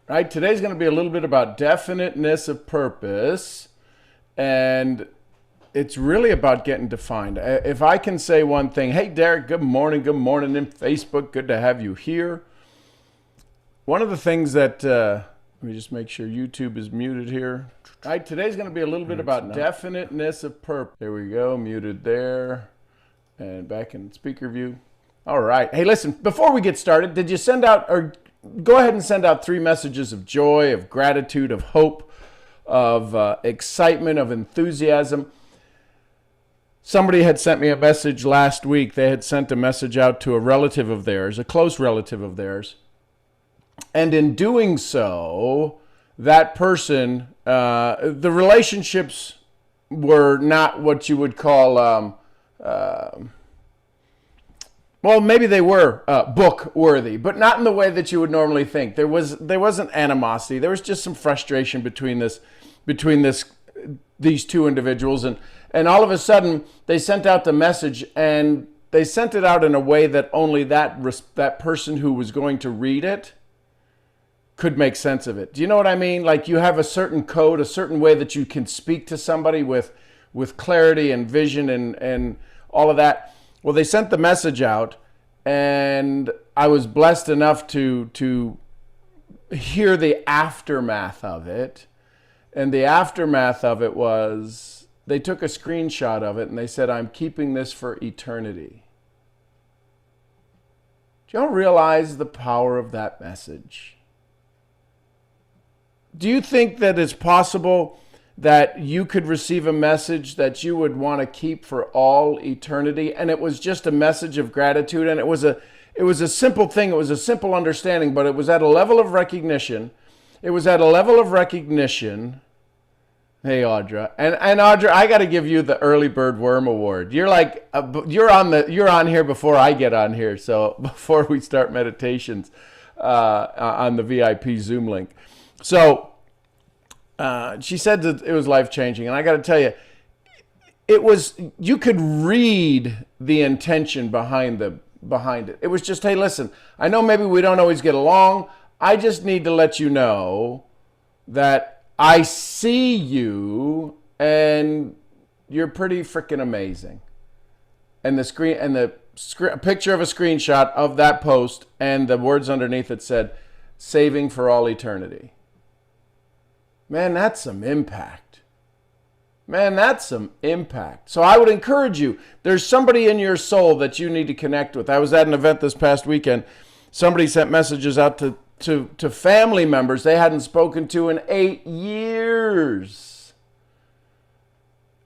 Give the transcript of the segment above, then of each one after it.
Right? Today's going to be a little bit about definiteness of purpose, and it's really about getting defined. If I can say one thing, hey, Derek, good morning in Facebook. Good to have you here. One of the things that, let me just make sure YouTube is muted here. Right, today's going to be a little bit about definiteness of purpose. There we go, muted there. And back in speaker view. All right. Hey, listen, before we get started, did you send out, or go ahead and send out 3 messages of joy, of gratitude, of hope, of excitement, of enthusiasm? Somebody had sent me a message last week. They had sent a message out to a relative of theirs, a close relative of theirs. And in doing so, that person, the relationships were not what you would call, well, maybe they were book worthy, but not in the way that you would normally think. There wasn't animosity. There was just some frustration between these two individuals, and all of a sudden they sent out the message, and they sent it out in a way that only that person who was going to read it could make sense of it. Do you know what I mean? Like, you have a certain code, a certain way that you can speak to somebody with clarity and vision and all of that. Well, they sent the message out, and I was blessed enough to hear the aftermath of it. And the aftermath of it was they took a screenshot of it and they said, "I'm keeping this for eternity." Do y'all realize the power of that message? Do you think that it's possible that you could receive a message that you would want to keep for all eternity, and it was just a message of gratitude, and it was a simple thing, it was a simple understanding, but it was at a level of recognition. It was at a level of recognition. Hey, Audra, and Audra, I got to give you the early bird worm award. You're like you're on here before I get on here, so before we start meditations on the VIP Zoom link. So she said that it was life-changing, and I got to tell you, you could read the intention behind it. It was just, hey, listen, I know maybe we don't always get along. I just need to let you know that I see you, and you're pretty freaking amazing. And the picture of a screenshot of that post, and the words underneath it said, "Saving for all eternity." Man, that's some impact. So I would encourage you, there's somebody in your soul that you need to connect with. I was at an event this past weekend. Somebody sent messages out to family members they hadn't spoken to in 8 years.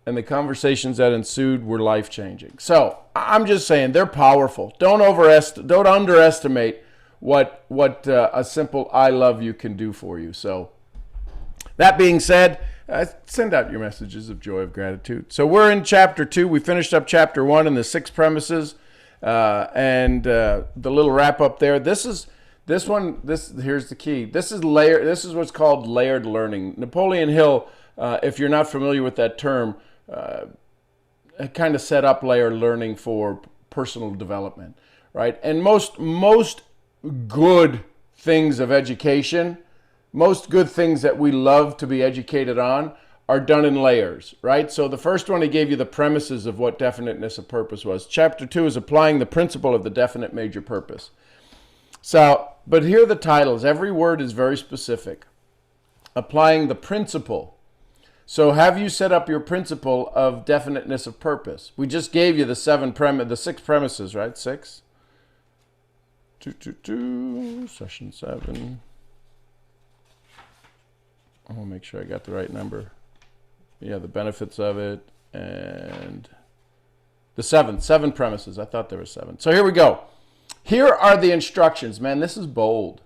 And the conversations that ensued were life-changing. So I'm just saying, they're powerful. Don't underestimate what a simple "I love you" can do for you. So that being said, send out your messages of joy, of gratitude. So we're in chapter 2. We finished up chapter 1 and the 6 premises, and the little wrap up there. Here's the key. This is what's called layered learning. Napoleon Hill, if you're not familiar with that term, kind of set up layered learning for personal development, right? And most good things of education, most good things that we love to be educated on, are done in layers, right? So the first one, he gave you the premises of what definiteness of purpose was. Chapter 2 is applying the principle of the definite major purpose. So, but here are the titles. Every word is very specific. Applying the principle. So have you set up your principle of definiteness of purpose? We just gave you the 6 premises, right? 6? Session 7. I want to make sure I got the right number. Yeah, the benefits of it, and the 7 premises. I thought there were 7. So here we go. Here are the instructions. Man, this is bold.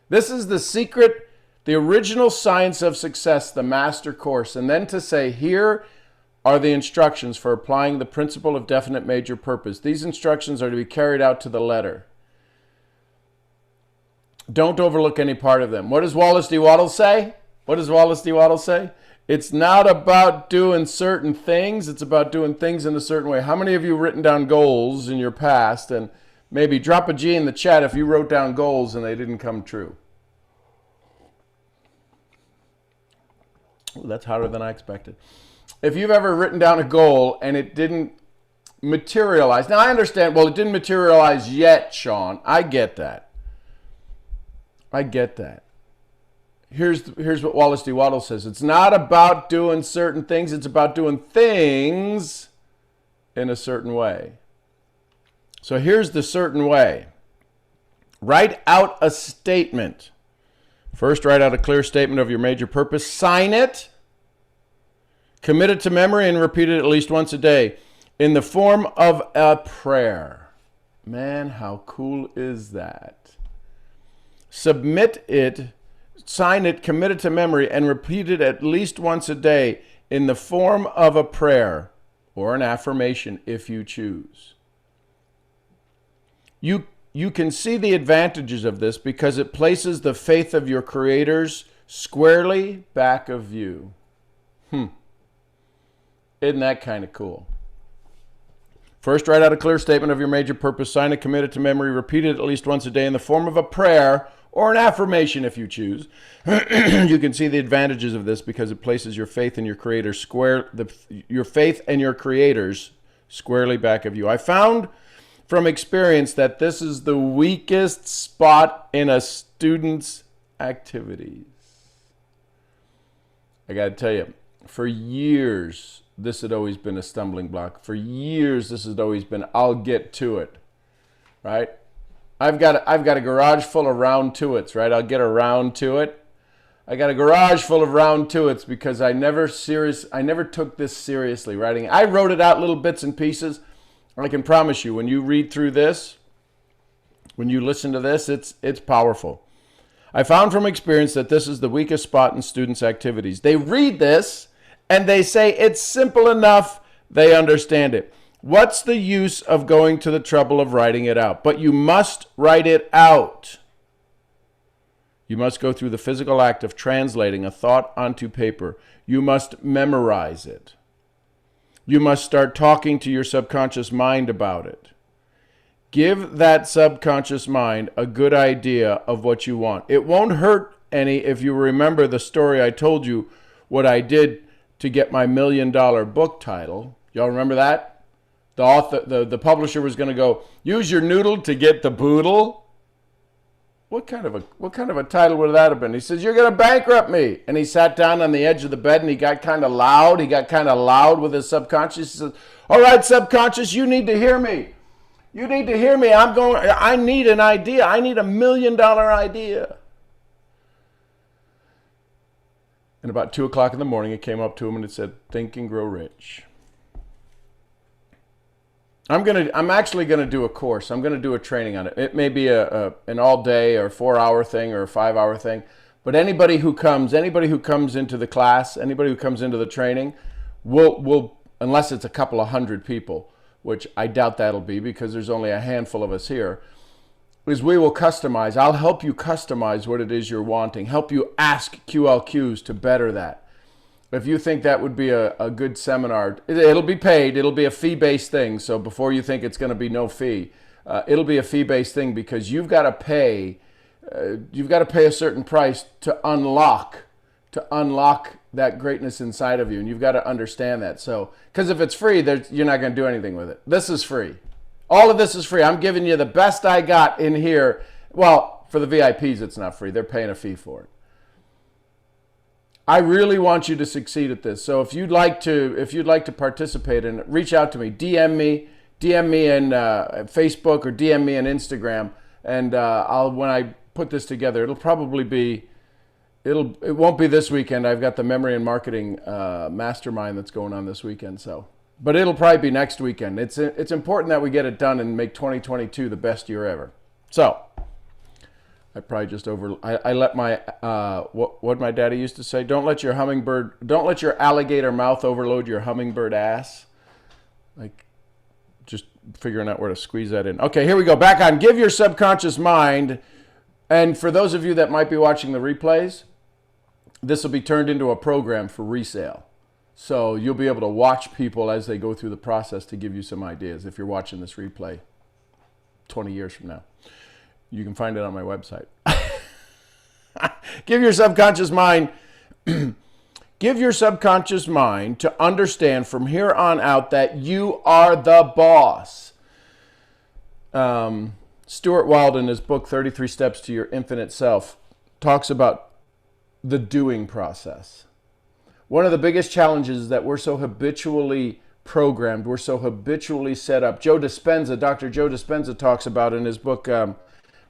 This is the secret, the original science of success, the master course. And then to say, here are the instructions for applying the principle of definite major purpose. These instructions are to be carried out to the letter. Don't overlook any part of them. What does Wallace D. Waddell say? It's not about doing certain things. It's about doing things in a certain way. How many of you have written down goals in your past? And maybe drop a G in the chat if you wrote down goals and they didn't come true. Ooh, that's hotter than I expected. If you've ever written down a goal and it didn't materialize. Now I understand, well, it didn't materialize yet, Sean. I get that. Here's what Wallace D. Waddle says. It's not about doing certain things. It's about doing things in a certain way. So here's the certain way. Write out a statement. First, write out a clear statement of your major purpose. Sign it. Commit it to memory and repeat it at least once a day in the form of a prayer. Man, how cool is that? Submit it, sign it, commit it to memory, and repeat it at least once a day in the form of a prayer or an affirmation if you choose. You can see the advantages of this because it places the faith of your creators squarely back of you. Isn't that kind of cool? First, write out a clear statement of your major purpose, sign it, commit it to memory, repeat it at least once a day in the form of a prayer or an affirmation if you choose. You can see the advantages of this because it places your faith in your creator your faith and your creators squarely back of you. I found from experience that this is the weakest spot in a student's activities. I got to tell you, for years, this had always been a stumbling block. For years, this has always been, I'll get to it, right? I've got a garage full of round to-its, right? I'll get around to it. I got a garage full of round to-its because I never took this seriously, writing. I wrote it out little bits and pieces. I can promise you, when you read through this, when you listen to this, it's powerful. I found from experience that this is the weakest spot in students' activities. They read this and they say it's simple enough, they understand it. What's the use of going to the trouble of writing it out? But you must write it out. You must go through the physical act of translating a thought onto paper. You must memorize it. You must start talking to your subconscious mind about it. Give that subconscious mind a good idea of what you want. It won't hurt any if you remember the story I told you, what I did to get my $1 million book title. Y'all remember that? The author, the publisher was going to go, use your noodle to get the boodle. What kind of a title would that have been? He says, you're going to bankrupt me. And he sat down on the edge of the bed and he got kind of loud. He got kind of loud with his subconscious. He says, all right, subconscious, you need to hear me. You need to hear me. I need an idea. I need $1 million idea. And about 2 o'clock in the morning, it came up to him and it said, think and grow rich. I'm actually going to do a course. I'm going to do a training on it. It may be an all day or 4-hour thing or a 5-hour thing. But anybody who comes into the class, anybody who comes into the training, will unless it's a couple of hundred people, which I doubt that'll be because there's only a handful of us here, is we will customize. I'll help you customize what it is you're wanting, help you ask QLQs to better that. If you think that would be a good seminar, it'll be paid. It'll be a fee-based thing. So before you think it's going to be no fee, it'll be a fee-based thing because you've got to pay a certain price to unlock that greatness inside of you, and you've got to understand that. So, because if it's free, you're not going to do anything with it. This is free. All of this is free. I'm giving you the best I got in here. Well, for the VIPs, it's not free. They're paying a fee for it. I really want you to succeed at this. So if you'd like to participate in it, reach out to me. DM me in Facebook or DM me on Instagram, and when I put this together, it won't be this weekend. I've got the memory and marketing mastermind that's going on this weekend. But it'll probably be next weekend. It's important that we get it done and make 2022 the best year ever. So. I probably just I let my what my daddy used to say, don't let your alligator mouth overload your hummingbird ass. Like just figuring out where to squeeze that in. Okay, here we go. Back on give your subconscious mind, and for those of you that might be watching the replays, this will be turned into a program for resale. So you'll be able to watch people as they go through the process to give you some ideas if you're watching this replay 20 years from now. You can find it on my website. Give your subconscious mind Give your subconscious mind to understand from here on out that you are the boss. Stuart Wilde, in his book, 33 Steps to Your Infinite Self, talks about the doing process. One of the biggest challenges is that we're so habitually programmed, we're so habitually set up. Dr. Joe Dispenza talks about in his book,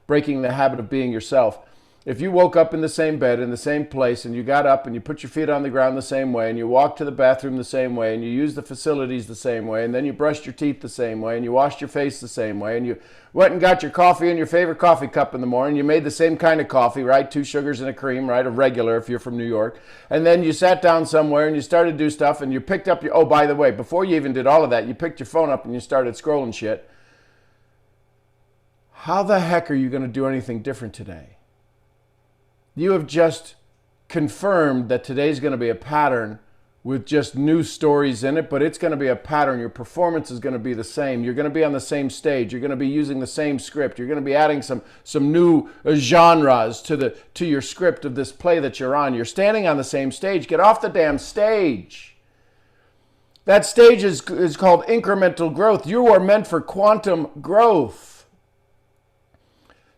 Breaking the Habit of Being Yourself. If you woke up in the same bed, in the same place, and you got up and you put your feet on the ground the same way, and you walked to the bathroom the same way, and you used the facilities the same way, and then you brushed your teeth the same way, and you washed your face the same way, and you went and got your coffee in your favorite coffee cup in the morning, you made the same kind of coffee, right? 2 sugars and a cream, right? A regular if you're from New York. And then you sat down somewhere and you started to do stuff, and you picked up your, oh, by the way, before you even did all of that, you picked your phone up and you started scrolling shit. How the heck are you going to do anything different today? You have just confirmed that today's going to be a pattern with just new stories in it, but it's going to be a pattern. Your performance is going to be the same. You're going to be on the same stage. You're going to be using the same script. You're going to be adding some new genres to your script of this play that you're on. You're standing on the same stage. Get off the damn stage. That stage is called incremental growth. You are meant for quantum growth.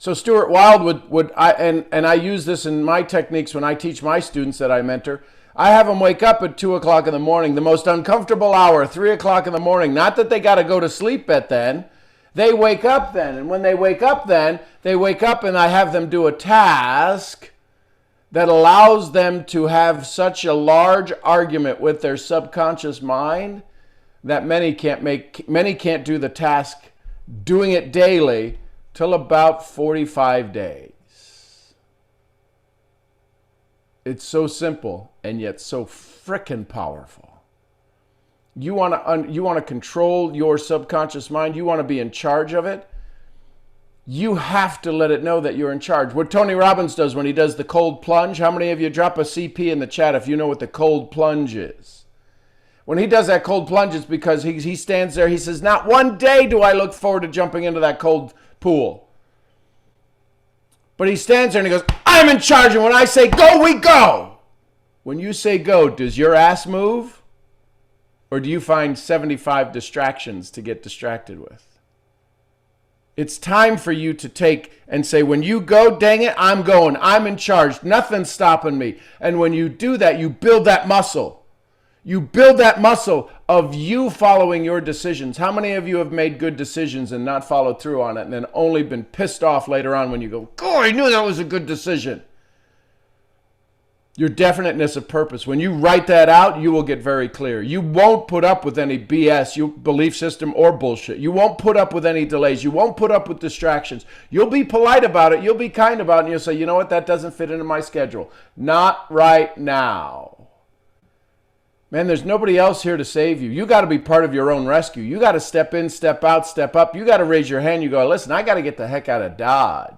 So Stuart Wilde I use this in my techniques when I teach my students that I mentor. I have them wake up at 2 o'clock in the morning, the most uncomfortable hour, 3 o'clock in the morning. Not that they got to go to sleep at then. They wake up then. And when they wake up then, they wake up and I have them do a task that allows them to have such a large argument with their subconscious mind that many can't do the task doing it daily till about 45 days. It's so simple and yet so frickin' powerful. You want to control your subconscious mind. You want to be in charge of it. You have to let it know that you're in charge. What Tony Robbins does when he does the cold plunge, how many of you drop a CP in the chat if you know what the cold plunge is? When he does that cold plunge, it's because he stands there, he says, not one day do I look forward to jumping into that cold pool. But he stands there and he goes, I'm in charge, and when I say go, we go. When you say go, does your ass move? Or do you find 75 distractions to get distracted with? It's time for you to take and say, when you go, dang it, I'm going. I'm in charge. Nothing's stopping me. And when you do that, you build that muscle. You build that muscle of you following your decisions. How many of you have made good decisions and not followed through on it and then only been pissed off later on when you go, oh, I knew that was a good decision? Your definiteness of purpose. When you write that out, you will get very clear. You won't put up with any BS, belief system or bullshit. You won't put up with any delays. You won't put up with distractions. You'll be polite about it. You'll be kind about it. And you'll say, you know what? That doesn't fit into my schedule. Not right now. Man, there's nobody else here to save you. You got to be part of your own rescue. You got to step in, step out, step up. You got to raise your hand. You go, listen, I got to get the heck out of Dodge.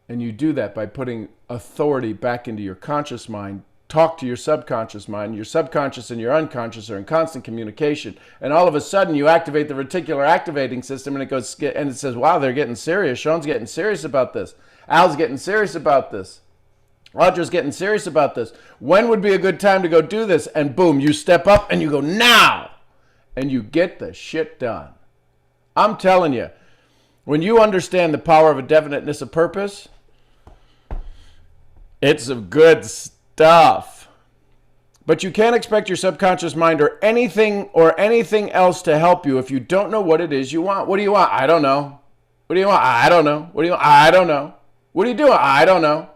And you do that by putting authority back into your conscious mind. Talk to your subconscious mind. Your subconscious and your unconscious are in constant communication. And all of a sudden, you activate the reticular activating system, and it says, wow, they're getting serious. Sean's getting serious about this. Al's getting serious about this. Roger's getting serious about this. When would be a good time to go do this? And boom, you step up and you go, now! And you get the shit done. I'm telling you, when you understand the power of a definiteness of purpose, it's some good stuff. But you can't expect your subconscious mind or anything else to help you if you don't know what it is you want. What do you want? I don't know. What do you want? I don't know. What do you want? I don't know. What are you doing? I don't know.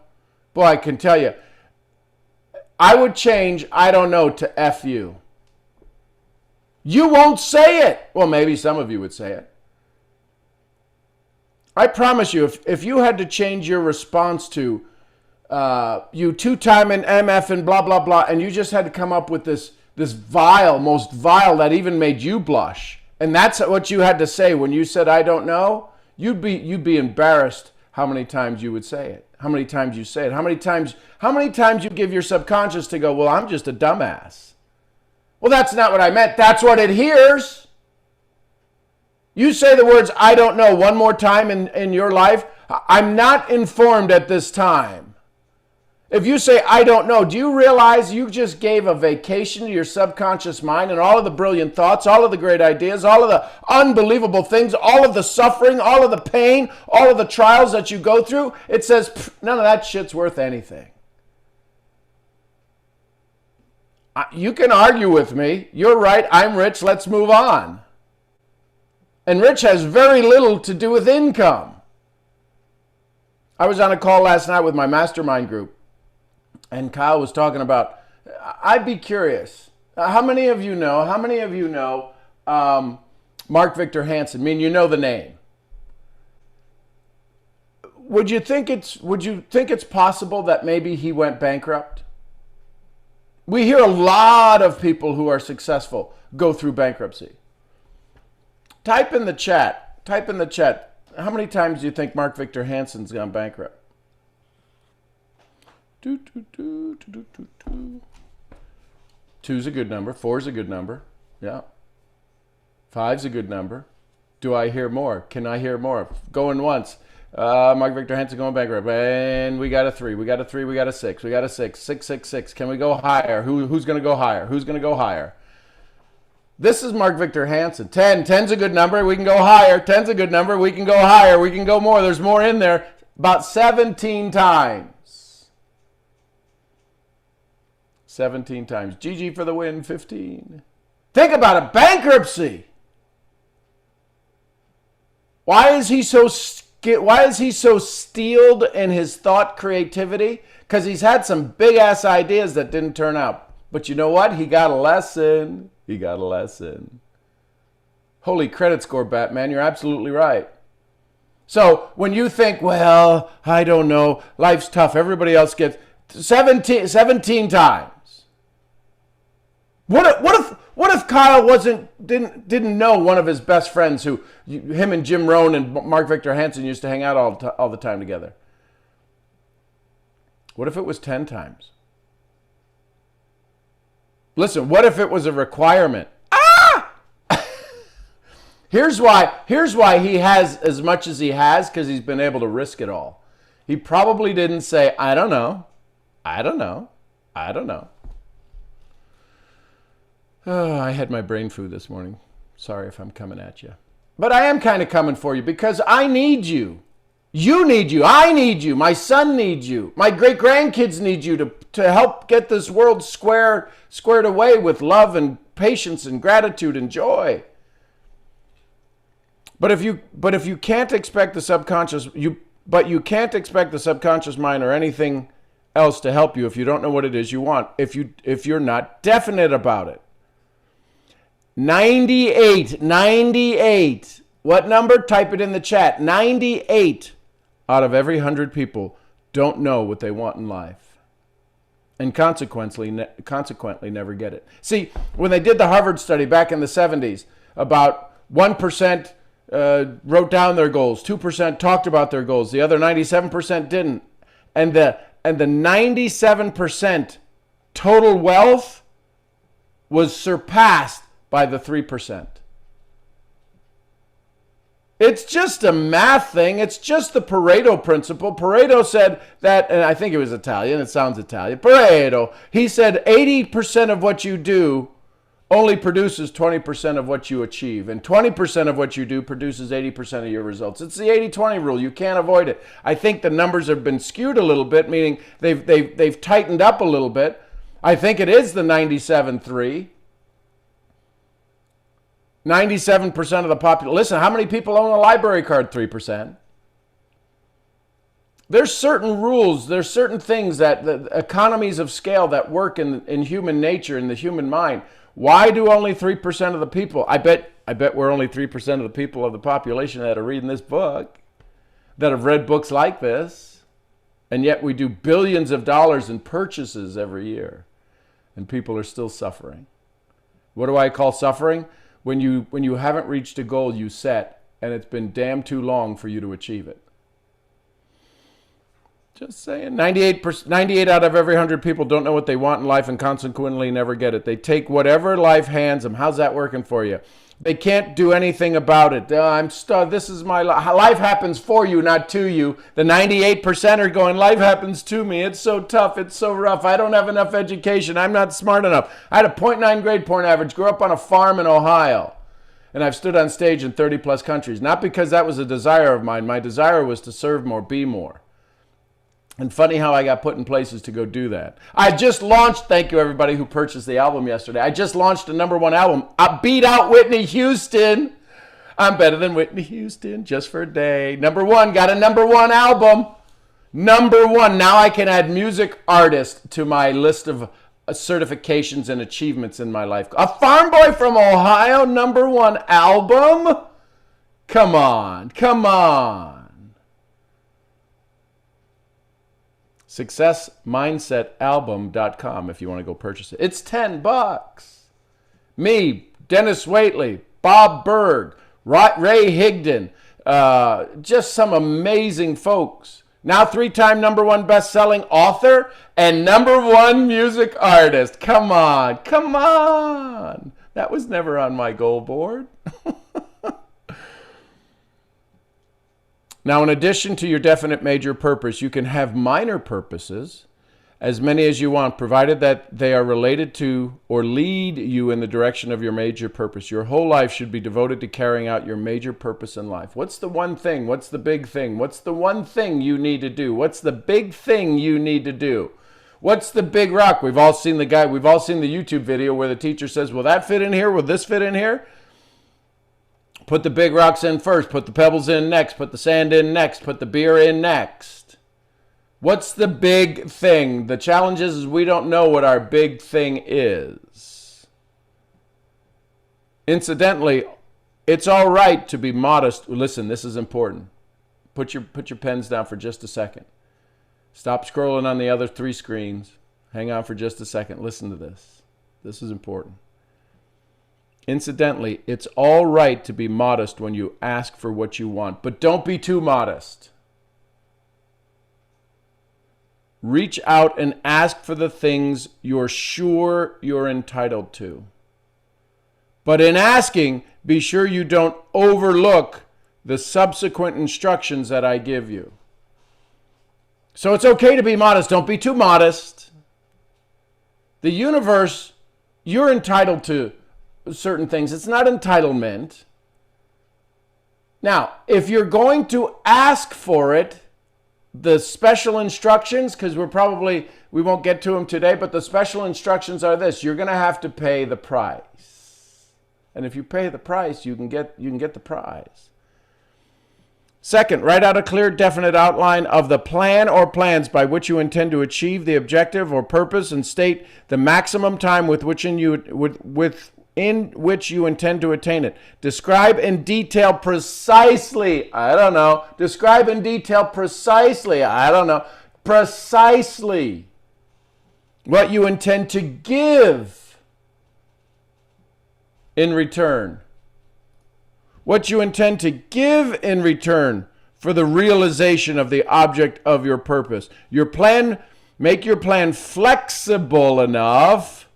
Boy, I can tell you, I would change I don't know to F you. You won't say it. Well, maybe some of you would say it. I promise you, if you had to change your response to you two-time and MF and blah, blah, blah, and you just had to come up with this most vile that even made you blush, and that's what you had to say when you said I don't know, you'd be embarrassed how many times you would say it. How many times you say it? How many times you give your subconscious to go, well, I'm just a dumbass. Well, that's not what I meant. That's what it hears. You say the words, I don't know, one more time in your life. I'm not informed at this time. If you say, I don't know, do you realize you just gave a vacation to your subconscious mind and all of the brilliant thoughts, all of the great ideas, all of the unbelievable things, all of the suffering, all of the pain, all of the trials that you go through? It says, none of that shit's worth anything. You can argue with me. You're right. I'm rich. Let's move on. And rich has very little to do with income. I was on a call last night with my mastermind group, and Kyle was talking about, I'd be curious, how many of you know Mark Victor Hansen? I mean, you know the name. Would you think it's possible that maybe he went bankrupt? We hear a lot of people who are successful go through bankruptcy. Type in the chat. How many times do you think Mark Victor Hansen's gone bankrupt? Two's a good number. Four's a good number. Yeah. Five's a good number. Do I hear more? Can I hear more? Going once. Mark Victor Hansen going bankrupt. And we got a 3. We got a 3. We got a 6. We got a 6. 6, 6, 6. Can we go higher? Who's going to go higher? Who's going to go higher? This is Mark Victor Hansen. 10. 10's a good number. We can go higher. 10's a good number. We can go higher. We can go more. There's more in there. About 17 times. 17 times. GG for the win. 15. Think about it. Bankruptcy. Why is he so steeled in his thought creativity? Because he's had some big ass ideas that didn't turn out. But you know what? He got a lesson. Holy credit score, Batman. You're absolutely right. So when you think, well, I don't know, life's tough, everybody else gets 17 times. What if Kyle didn't know one of his best friends who him and Jim Rohn and Mark Victor Hansen used to hang out all the time together? What if it was 10 times? Listen, what if it was a requirement? Here's why he has as much as he has, because he's been able to risk it all. He probably didn't say, I don't know. Oh, I had my brain food this morning. Sorry if I'm coming at you. But I am kind of coming for you because I need you. You need you. I need you. My son needs you. My great-grandkids need you to help get this world squared away with love and patience and gratitude and joy. But if you can't expect the subconscious mind or anything else to help you if you don't know what it is you want, if you're not definite about it. 98. What number? Type it in the chat. 98 out of every 100 people don't know what they want in life. And consequently never get it. See, when they did the Harvard study back in the 70s, about 1% wrote down their goals, 2% talked about their goals, the other 97% didn't. And the 97% total wealth was surpassed by the 3%. It's just a math thing. It's just the Pareto principle. Pareto said that, and I think it was Italian. It sounds Italian. Pareto. He said 80% of what you do only produces 20% of what you achieve. And 20% of what you do produces 80% of your results. It's the 80-20 rule. You can't avoid it. I think the numbers have been skewed a little bit, meaning they've tightened up a little bit. I think it is the 97-3. 97% of the population. Listen, how many people own a library card? 3%. There's certain rules, there's certain things that the economies of scale that work in human nature, in the human mind. Why do only 3% of the people? I bet we're only 3% of the people of the population that are reading this book, that have read books like this, and yet we do billions of dollars in purchases every year, and people are still suffering. What do I call suffering? When you haven't reached a goal you set, and it's been damn too long for you to achieve it. Just saying. 98 out of every 100 people don't know what they want in life and consequently never get it. They take whatever life hands them. How's that working for you? They can't do anything about it. I'm stuck. This is my life. Life happens for you, not to you. The 98% are going, life happens to me. It's so tough. It's so rough. I don't have enough education. I'm not smart enough. I had a .9 grade point average. Grew up on a farm in Ohio. And I've stood on stage in 30 plus countries. Not because that was a desire of mine. My desire was to serve more, be more. And funny how I got put in places to go do that. I just launched, thank you everybody who purchased the album yesterday. I just launched a #1 album. I beat out Whitney Houston. I'm better than Whitney Houston just for a day. #1, got a #1 album. #1. Now I can add music artist to my list of certifications and achievements in my life. A farm boy from Ohio, #1 album. Come on, come on. SuccessMindsetAlbum.com if you want to go purchase it. It's $10. Me, Dennis Waitley, Bob Berg, Ray Higdon, just some amazing folks. Now 3-time #1 best-selling author and #1 music artist. Come on, come on. That was never on my goal board. Now, in addition to your definite major purpose, you can have minor purposes, as many as you want, provided that they are related to or lead you in the direction of your major purpose. Your whole life should be devoted to carrying out your major purpose in life. What's the one thing? What's the big thing? What's the one thing you need to do? What's the big thing you need to do? What's the big rock? We've all seen the YouTube video where the teacher says, will that fit in here? Will this fit in here? Put the big rocks in first, put the pebbles in next, put the sand in next, put the beer in next. What's the big thing? The challenge is we don't know what our big thing is. Incidentally, it's all right to be modest. Listen, this is important. Put your pens down for just a second. Stop scrolling on the other 3 screens. Hang on for just a second. Listen to this. This is important. Incidentally, it's all right to be modest when you ask for what you want, but don't be too modest. Reach out and ask for the things you're sure you're entitled to. But in asking, be sure you don't overlook the subsequent instructions that I give you. So it's okay to be modest. Don't be too modest. The universe, you're entitled to certain things. It's not entitlement. Now, if you're going to ask for it, the special instructions, because we won't get to them today, but the special instructions are this: you're going to have to pay the price. And if you pay the price, you can get the prize. Second, write out a clear, definite outline of the plan or plans by which you intend to achieve the objective or purpose, and state the maximum time with which in which you intend to attain it. Describe in detail precisely, Describe in detail precisely, Precisely what you intend to give in return. What you intend to give in return for the realization of the object of your purpose. Make your plan flexible enough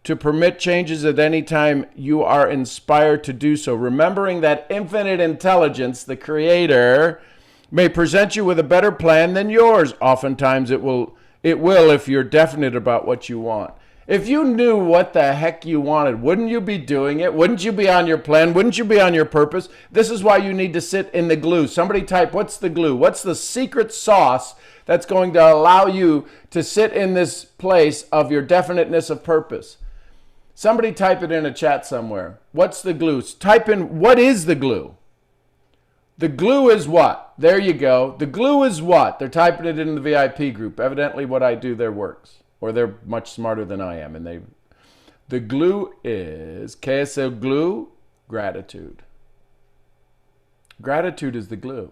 to permit changes at any time you are inspired to do so, remembering that infinite intelligence, the creator, may present you with a better plan than yours. Oftentimes it will if you're definite about what you want. If you knew what the heck you wanted, wouldn't you be doing it? Wouldn't you be on your plan? Wouldn't you be on your purpose? This is why you need to sit in the glue. Somebody type, what's the glue? What's the secret sauce that's going to allow you to sit in this place of your definiteness of purpose? Somebody type it in a chat somewhere. What's the glue? Type in, what is the glue? The glue is what? There you go. The glue is what? They're typing it in the VIP group. Evidently what I do there works. Or they're much smarter than I am. And the glue is, ¿qué es el glue? Gratitude. Gratitude is the glue.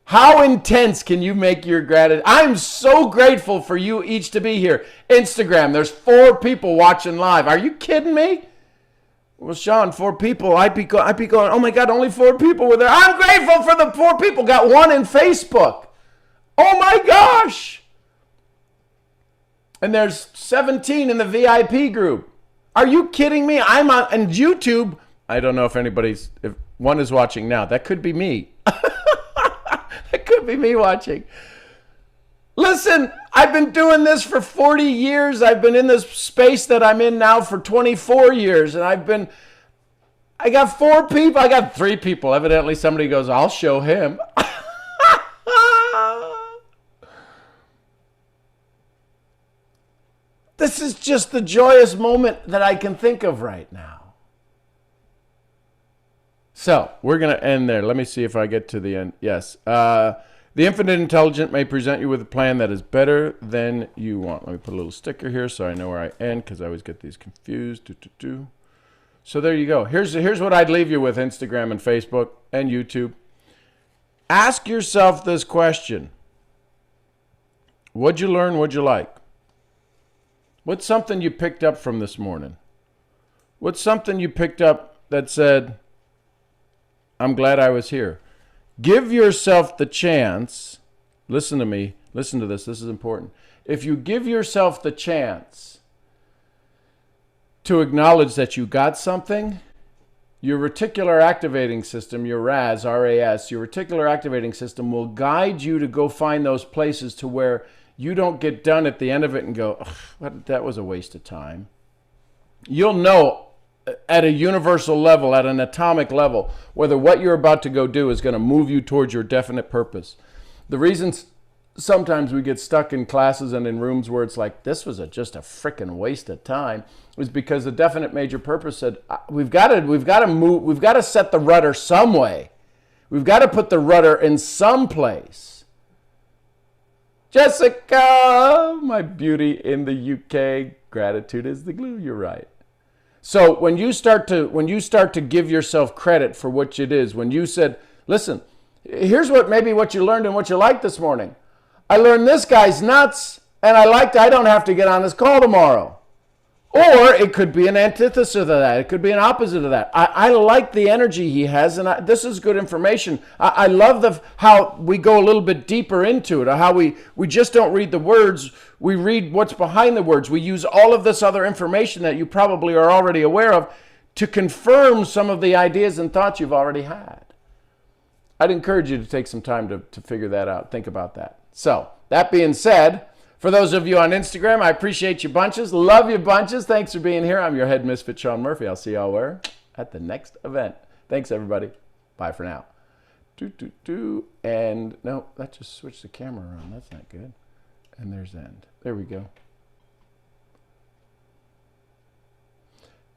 How intense can you make your gratitude? I'm so grateful for you each to be here. Instagram, there's 4 people watching live. Are you kidding me? Well, Sean, 4 people. I'd be going, oh my God, only 4 people were there. I'm grateful for the 4 people. Got 1 in Facebook. Oh my gosh. And there's 17 in the VIP group. Are you kidding me? I'm on YouTube. I don't know if one is watching now. That could be me. That could be me watching. Listen, I've been doing this for 40 years. I've been in this space that I'm in now for 24 years. And I got 4 people. I got 3 people. Evidently somebody goes, I'll show him. This is just the joyous moment that I can think of right now. So we're going to end there. Let me see if I get to the end. Yes. The infinite intelligent may present you with a plan that is better than you want. Let me put a little sticker here so I know where I end, because I always get these confused. So there you go. Here's what I'd leave you with, Instagram and Facebook and YouTube. Ask yourself this question. What'd you learn? What'd you like? What's something you picked up from this morning? What's something you picked up that said, I'm glad I was here? Give yourself the chance. Listen to me. Listen to this. This is important. If you give yourself the chance to acknowledge that you got something, your reticular activating system, your RAS, R-A-S, your reticular activating system will guide you to go find those places to where you don't get done at the end of it and go, that was a waste of time. You'll know at a universal level, at an atomic level, whether what you're about to go do is going to move you towards your definite purpose. The reasons sometimes we get stuck in classes and in rooms where it's like, this was just a freaking waste of time, is because the definite major purpose said, we've got to move, we've got to set the rudder some way. We've got to put the rudder in some place. Jessica, my beauty in the UK, gratitude is the glue. You're right. So when you start to give yourself credit for what it is, when you said, listen, here's what you learned and what you liked this morning. I learned this guy's nuts, and I don't have to get on this call tomorrow. Or it could be an antithesis of that. It could be an opposite of that. I like the energy he has, and this is good information. I love how we go a little bit deeper into it, or how we just don't read the words. We read what's behind the words. We use all of this other information that you probably are already aware of to confirm some of the ideas and thoughts you've already had. I'd encourage you to take some time to figure that out. Think about that. So, that being said, for those of you on Instagram, I appreciate you bunches. Love you bunches. Thanks for being here. I'm your head misfit, Sean Murphy. I'll see y'all where? At the next event. Thanks, everybody. Bye for now. And no, that just switched the camera around. That's not good. And there's end. There we go.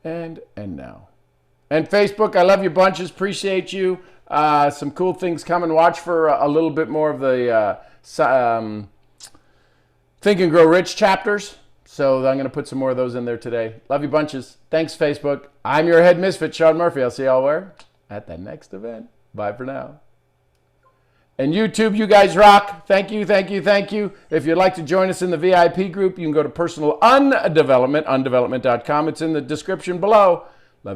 And now. And Facebook, I love you bunches. Appreciate you. Some cool things coming. Watch for a little bit more of the Think and Grow Rich chapters. So I'm going to put some more of those in there today. Love you bunches. Thanks, Facebook. I'm your head misfit, Sean Murphy. I'll see y'all where? At the next event. Bye for now. And YouTube, you guys rock. Thank you, thank you, thank you. If you'd like to join us in the VIP group, you can go to Personal Undevelopment, undevelopment.com. It's in the description below.